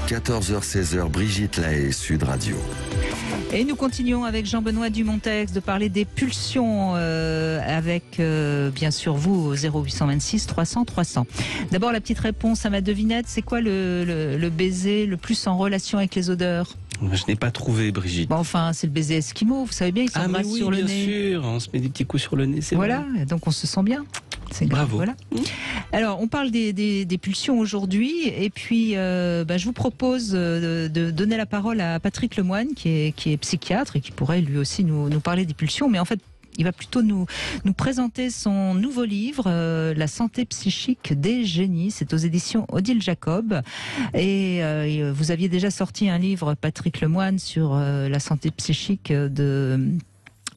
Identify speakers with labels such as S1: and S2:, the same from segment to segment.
S1: 14h-16h, Brigitte Lahaie, Sud Radio.
S2: Et nous continuons avec Jean-Benoît Dumontex de parler des pulsions avec bien sûr vous au 0826 300 300. D'abord la petite réponse à ma devinette, c'est quoi le baiser le plus en relation avec les odeurs?
S3: Je n'ai pas trouvé, Brigitte.
S2: Bon, enfin, c'est le baiser esquimau, vous savez bien, il s'embrasse sur le nez.
S3: Bien sûr, on se met des petits coups sur le nez, c'est
S2: voilà,
S3: vrai.
S2: donc on se sent bien. C'est grave.
S3: Bravo.
S2: Voilà. Alors, on parle des pulsions aujourd'hui, et puis je vous propose de donner la parole à Patrick Lemoine, qui est psychiatre et qui pourrait lui aussi nous parler des pulsions, mais en fait, il va plutôt nous présenter son nouveau livre, La santé psychique des génies. C'est aux éditions Odile Jacob. Et vous aviez déjà sorti un livre, Patrick Lemoine, sur la santé psychique de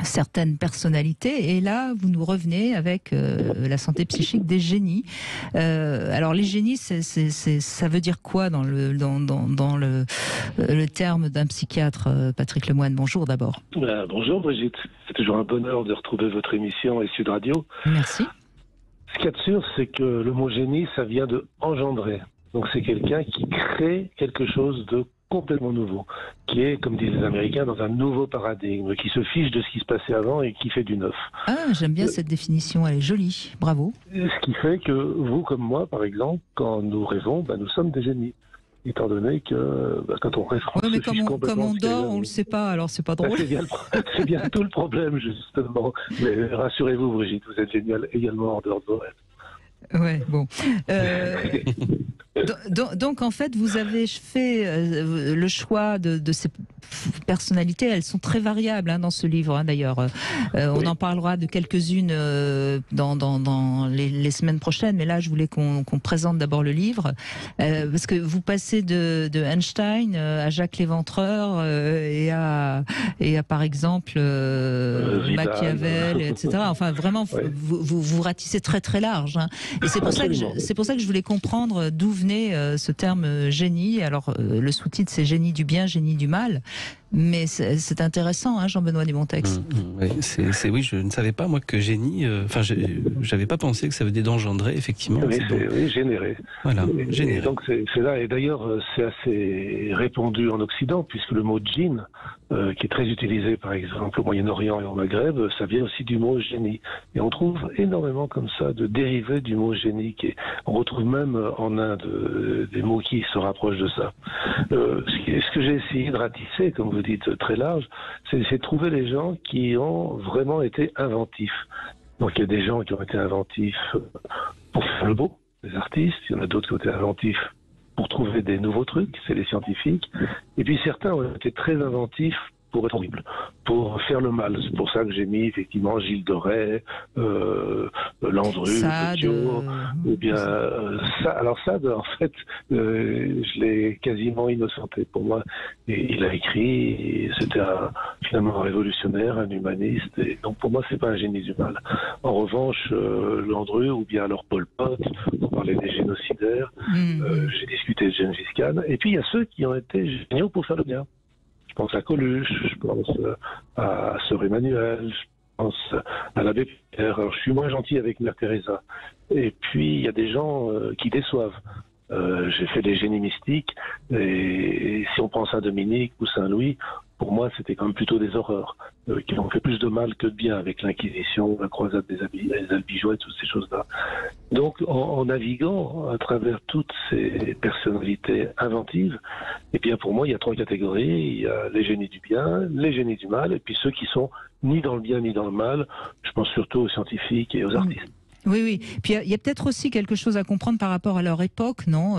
S2: certaines personnalités, et là vous nous revenez avec la santé psychique des génies. Alors les génies, ça veut dire quoi dans le terme d'un psychiatre? Patrick Lemoine, bonjour d'abord.
S4: Bonjour Brigitte, c'est toujours un bonheur de retrouver votre émission et Sud Radio.
S2: Merci.
S4: Ce qu'il y a de sûr, c'est que le mot génie, ça vient de engendrer. Donc c'est quelqu'un qui crée quelque chose de complètement nouveau, qui est, comme disent les Américains, dans un nouveau paradigme, qui se fiche de ce qui se passait avant et qui fait du neuf.
S2: Ah, j'aime bien cette définition, elle est jolie, bravo.
S4: Ce qui fait que vous comme moi, par exemple, quand nous rêvons, nous sommes des génies. Étant donné que quand on rêve,
S2: ouais, mais comme on dort, on le sait pas, alors c'est pas drôle.
S4: C'est bien tout le problème, justement. Mais rassurez-vous, Brigitte, vous êtes génial également en dehors de vos rêves.
S2: Ouais, bon. Donc en fait, vous avez fait le choix de ces personnalités. Elles sont très variables dans ce livre, d'ailleurs. On en parlera de quelques-unes dans les semaines prochaines, mais là, je voulais qu'on présente d'abord le livre, parce que vous passez de Einstein à Jacques Léventreur et à par exemple Machiavel, etc. Enfin, vraiment, vous ratissez très très large. Et c'est pour ça que je voulais comprendre d'où venait ce terme génie. Alors le sous-titre c'est génie du bien, génie du mal, mais c'est intéressant, Jean-Benoît Dumontex.
S3: Oui, je ne savais pas moi que génie. J'avais pas pensé que ça venait d'engendrer, effectivement.
S4: Oui, générer.
S3: Voilà, générer.
S4: Et donc c'est là. Et d'ailleurs c'est assez répandu en Occident, puisque le mot djinn, qui est très utilisé par exemple au Moyen-Orient et au Maghreb, ça vient aussi du mot génie. Et on trouve énormément comme ça de dérivés du mot génie. On retrouve même en Inde des mots qui se rapprochent de ça. Ce que j'ai essayé de ratisser, comme vous dites, très large, c'est de trouver les gens qui ont vraiment été inventifs. Donc il y a des gens qui ont été inventifs pour faire le beau, les artistes, il y en a d'autres qui ont été inventifs pour trouver des nouveaux trucs, c'est les scientifiques, et puis certains ont été très inventifs pour être horrible, pour faire le mal. C'est pour ça que j'ai mis effectivement Gilles de Rais, Landru, Petiot, ou bien Sade, en fait, je l'ai quasiment innocenté pour moi. Et il a écrit, et c'était finalement un révolutionnaire, un humaniste, et donc pour moi c'est pas un génie du mal. En revanche, Landru, ou bien alors Pol Pot, on parlait des génocidaires, j'ai discuté de Gengis Khan, et puis il y a ceux qui ont été géniaux pour faire le bien. Je pense à Coluche, je pense à Sœur Emmanuel, je pense à l'abbé Pierre. Alors, je suis moins gentil avec Mère Teresa. Et puis, il y a des gens qui déçoivent. J'ai fait des génies mystiques, et si on prend Saint-Dominique ou Saint-Louis, pour moi, c'était quand même plutôt des horreurs qui ont fait plus de mal que de bien avec l'Inquisition, la croisade des albigeois et toutes ces choses-là. Donc, en naviguant à travers toutes ces personnalités inventives, eh bien, pour moi, il y a trois catégories. Il y a les génies du bien, les génies du mal, et puis ceux qui sont ni dans le bien ni dans le mal. Je pense surtout aux scientifiques et aux artistes.
S2: Oui. Puis il y a peut-être aussi quelque chose à comprendre par rapport à leur époque, non,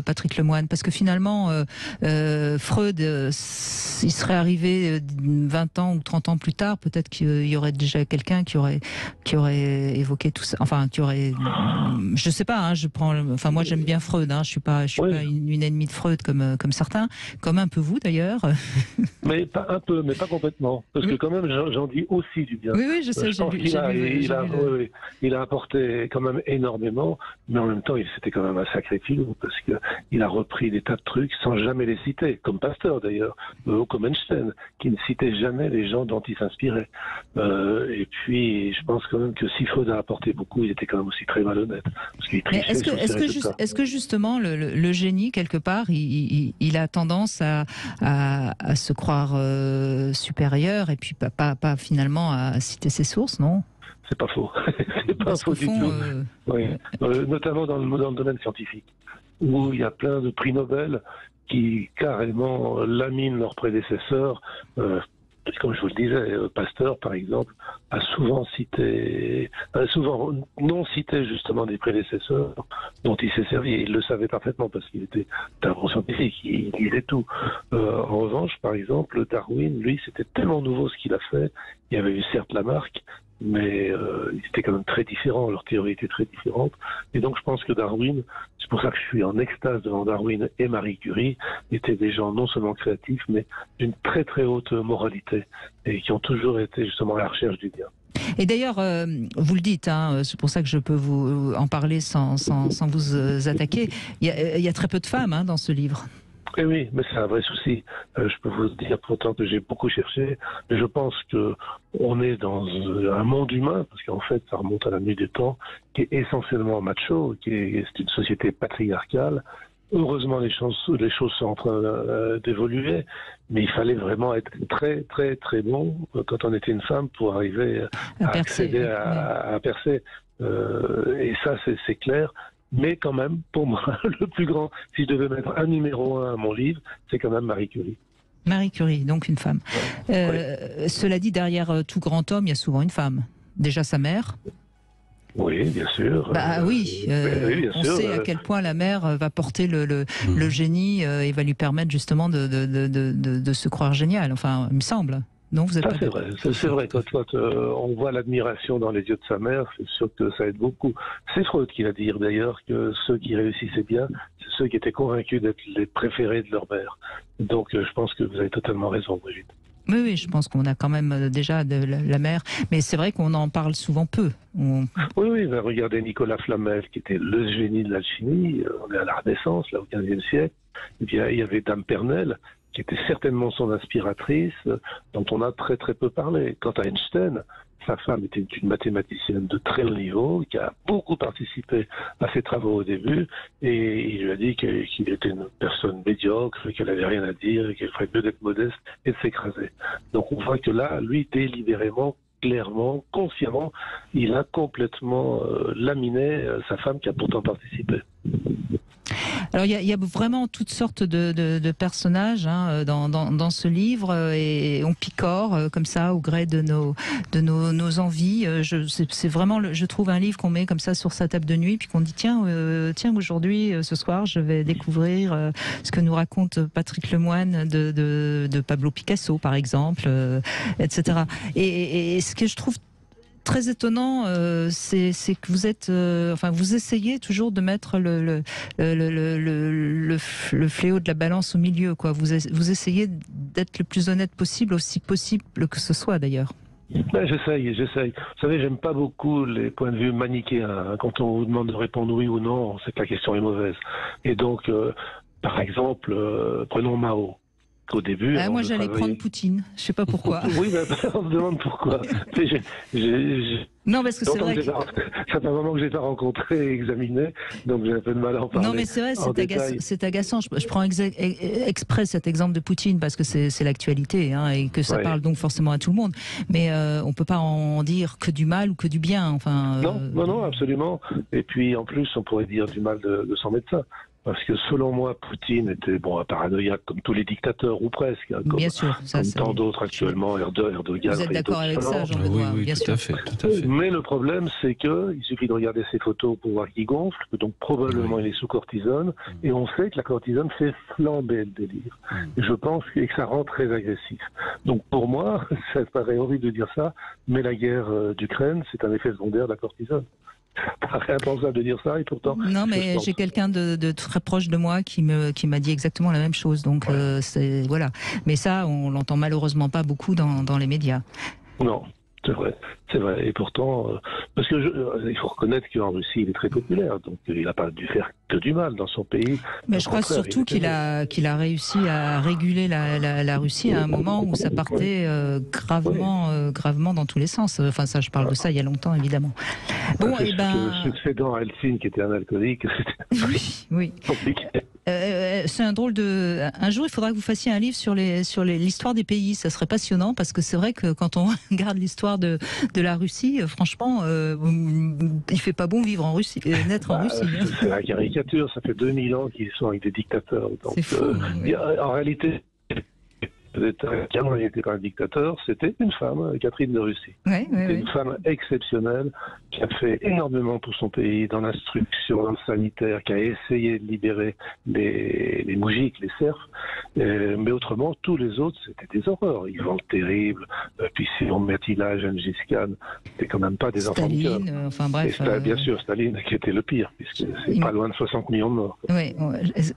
S2: Patrick Lemoine? Parce que finalement, Freud, il serait arrivé 20 ans ou 30 ans plus tard, peut-être qu'il y aurait déjà quelqu'un qui aurait évoqué tout ça. Enfin, qui aurait, je sais pas. Moi, j'aime bien Freud. Je suis pas une ennemie de Freud comme certains, comme un peu vous d'ailleurs.
S4: Mais pas un peu, mais pas complètement, parce que quand même, j'en dis aussi du bien.
S2: Oui, je sais.
S4: Il a apporté apporté quand même énormément, mais en même temps, c'était quand même un sacré filou, parce qu'il a repris des tas de trucs sans jamais les citer, comme Pasteur d'ailleurs, ou comme Einstein, qui ne citait jamais les gens dont il s'inspirait. Et puis, je pense quand même que si Freud a apporté beaucoup, il était quand même aussi très malhonnête. Parce qu'il trichait sur ses résultats.
S2: Est-ce que justement, le génie, quelque part, il a tendance à se croire supérieur, et puis pas finalement à citer ses sources, non ?
S4: C'est pas faux. C'est pas faux du tout. Oui. Notamment dans le domaine scientifique, où il y a plein de prix Nobel qui carrément laminent leurs prédécesseurs. Comme je vous le disais, Pasteur, par exemple, a souvent non cité justement des prédécesseurs dont il s'est servi. Et il le savait parfaitement parce qu'il était un bon scientifique, il lisait tout. En revanche, par exemple, Darwin, lui, c'était tellement nouveau ce qu'il a fait. Il y avait eu certes Lamarck, mais ils étaient quand même très différents, leurs théories étaient très différentes. Et donc je pense que Darwin, c'est pour ça que je suis en extase devant Darwin et Marie Curie, étaient des gens non seulement créatifs, mais d'une très très haute moralité, et qui ont toujours été justement à la recherche du bien.
S2: Et d'ailleurs, vous le dites, hein, c'est pour ça que je peux vous en parler sans vous attaquer, il y a très peu de femmes hein, dans ce livre.
S4: Eh oui, mais c'est un vrai souci. Je peux vous dire pourtant que j'ai beaucoup cherché, mais je pense que on est dans un monde humain, parce qu'en fait, ça remonte à la nuit des temps, qui est essentiellement macho, c'est une société patriarcale. Heureusement, les choses sont en train d'évoluer, mais il fallait vraiment être très, très, très bon quand on était une femme pour arriver à accéder à percer. Et ça, c'est clair. Mais quand même, pour moi, le plus grand, si je devais mettre un numéro 1 à mon livre, c'est quand même Marie Curie. Marie Curie,
S2: donc une femme. Cela dit, derrière tout grand homme, il y a souvent une femme. Déjà sa mère.
S4: Oui, bien sûr.
S2: Oui, bien on sûr, sait à quel point la mère va porter le génie et va lui permettre justement de se croire génial. Enfin, il me semble. Non, vous êtes
S4: ça,
S2: pas
S4: c'est vrai. C'est vrai. Quand on voit l'admiration dans les yeux de sa mère, c'est sûr que ça aide beaucoup. C'est Freud qui va dire d'ailleurs que ceux qui réussissaient bien, c'est ceux qui étaient convaincus d'être les préférés de leur mère. Donc, je pense que vous avez totalement raison, Brigitte.
S2: Oui, je pense qu'on a quand même déjà de la mère, mais c'est vrai qu'on en parle souvent peu.
S4: Oui, regardez Nicolas Flamel, qui était le génie de l'alchimie. On est à la Renaissance, là, au XVe siècle. Et puis, il y avait Dame Pernelle, qui était certainement son inspiratrice, dont on a très très peu parlé. Quant à Einstein, sa femme était une mathématicienne de très haut niveau, qui a beaucoup participé à ses travaux au début, et il lui a dit qu'il était une personne médiocre, qu'elle n'avait rien à dire, et qu'elle ferait mieux d'être modeste et de s'écraser. Donc on voit que là, lui, délibérément, clairement, consciemment, il a complètement laminé sa femme qui a pourtant participé.
S2: Alors il y a vraiment toutes sortes de personnages hein, dans ce livre et on picore comme ça au gré de nos envies. C'est vraiment, je trouve, un livre qu'on met comme ça sur sa table de nuit puis qu'on dit tiens aujourd'hui, ce soir, je vais découvrir ce que nous raconte Patrick Lemoine de Pablo Picasso par exemple, etc. Et ce que je trouve très étonnant, c'est que vous êtes, vous essayez toujours de mettre le fléau de la balance au milieu, quoi. Vous essayez d'être le plus honnête possible, aussi possible que ce soit d'ailleurs.
S4: J'essaye. Vous savez, j'aime pas beaucoup les points de vue manichéens. Quand on vous demande de répondre oui ou non, on sait que la question est mauvaise. Et donc, par exemple, prenons Mao. Au début,
S2: moi j'allais prendre Poutine, je sais pas pourquoi.
S4: Oui, on se demande pourquoi.
S2: Non, parce que c'est vrai que...
S4: Ça fait un moment que je l'ai pas rencontré et examiné, donc j'ai un peu de mal à en parler.
S2: Non, mais c'est vrai, c'est agaçant. Je prends exprès cet exemple de Poutine parce que c'est l'actualité hein, et que ça parle donc forcément à tout le monde. Mais on peut pas en dire que du mal ou que du bien. Enfin.
S4: Non, absolument. Et puis en plus, on pourrait dire du mal de son médecin. Parce que selon moi, Poutine était un paranoïaque comme tous les dictateurs, ou presque. Hein,
S2: bien sûr.
S4: Comme tant d'autres actuellement, Erdogan.
S2: Vous êtes d'accord avec ça, Jean-Benoît?
S3: Oui,
S2: bien
S3: tout
S2: sûr.
S3: à fait.
S4: Mais le problème, c'est qu'il suffit de regarder ses photos pour voir qu'il gonfle, que donc probablement il est sous cortisone, et on sait que la cortisone fait flamber le délire. Et je pense que ça rend très agressif. Donc pour moi, ça paraît horrible de dire ça, mais la guerre d'Ukraine, c'est un effet secondaire de la cortisone. Ça paraît impensable de dire ça, et pourtant...
S2: Non, mais j'ai quelqu'un de très proche de moi qui m'a dit exactement la même chose. Donc, voilà. Mais ça, on l'entend malheureusement pas beaucoup dans les médias.
S4: Non. C'est vrai. Et pourtant, parce que il faut reconnaître qu'en Russie, il est très populaire, donc il n'a pas dû faire que du mal dans son pays.
S2: Mais je crois surtout qu'il a réussi à réguler la Russie à un moment où ça partait gravement dans tous les sens. Enfin, ça, je parle de ça il y a longtemps, évidemment. Bon,
S4: et le succédant à Helsinki, qui était un alcoolique, c'était
S2: oui.
S4: compliqué.
S2: C'est un drôle de. Un jour, il faudra que vous fassiez un livre sur l'histoire des pays. Ça serait passionnant parce que c'est vrai que quand on regarde l'histoire de la Russie, franchement, il fait pas bon vivre en Russie, naître en Russie. Hein.
S4: C'est la caricature. Ça fait 2000 ans qu'ils sont avec des dictateurs.
S2: C'est fou. Oui.
S4: En réalité, qui était quand même dictateur, c'était une femme, Catherine de Russie. Une femme exceptionnelle qui a fait énormément pour son pays dans l'instruction sanitaire, qui a essayé de libérer les moujiks, les serfs, mais autrement, tous les autres, c'était des horreurs. Ivan le Terrible, puis si on met Attila, Gengis Khan, c'était quand même pas des enfants de cœur.
S2: Enfin bref.
S4: Et bien sûr, Staline, qui était le pire, puisque c'est pas loin de 60 millions de morts.
S2: Oui,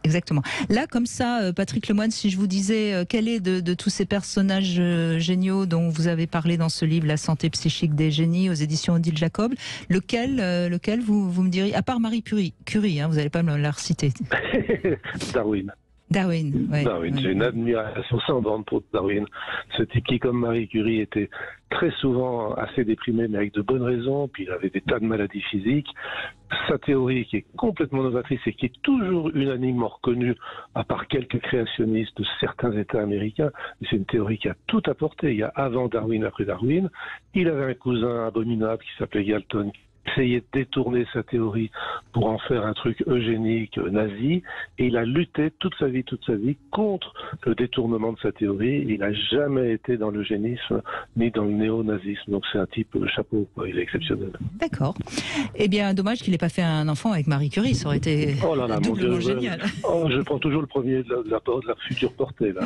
S2: exactement. Là, comme ça, Patrick Lemoine, si je vous disais, quel est de tous ces personnages géniaux dont vous avez parlé dans ce livre, La santé psychique des génies, aux éditions Odile Jacob, lequel vous me diriez, à part Marie Curie, hein, vous n'allez pas me la reciter. Darwin,
S4: j'ai une admiration sans borne pour Darwin. Ce type qui, comme Marie Curie, était très souvent assez déprimé, mais avec de bonnes raisons, puis il avait des tas de maladies physiques. Sa théorie, qui est complètement novatrice et qui est toujours unanimement reconnue, à part quelques créationnistes de certains États américains, c'est une théorie qui a tout apporté. Il y a avant Darwin, après Darwin. Il avait un cousin abominable qui s'appelait Galton, essayé de détourner sa théorie pour en faire un truc eugénique nazi, et il a lutté toute sa vie contre le détournement de sa théorie. Il n'a jamais été dans l'eugénisme ni dans le néo-nazisme, donc c'est un type chapeau, quoi. Il est exceptionnel.
S2: D'accord. Eh bien, dommage qu'il n'ait pas fait un enfant avec Marie Curie, ça aurait été doublement génial.
S4: Je prends toujours le premier de la future portée, là.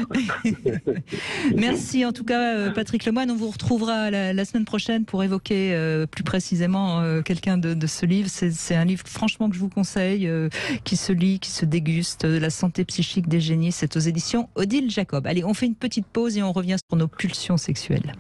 S2: Merci en tout cas, Patrick Lemoine. On vous retrouvera la semaine prochaine pour évoquer plus précisément quelqu'un de ce livre. C'est un livre franchement que je vous conseille, qui se lit, qui se déguste, La santé psychique des génies. C'est aux éditions Odile Jacob. Allez, on fait une petite pause et on revient sur nos pulsions sexuelles.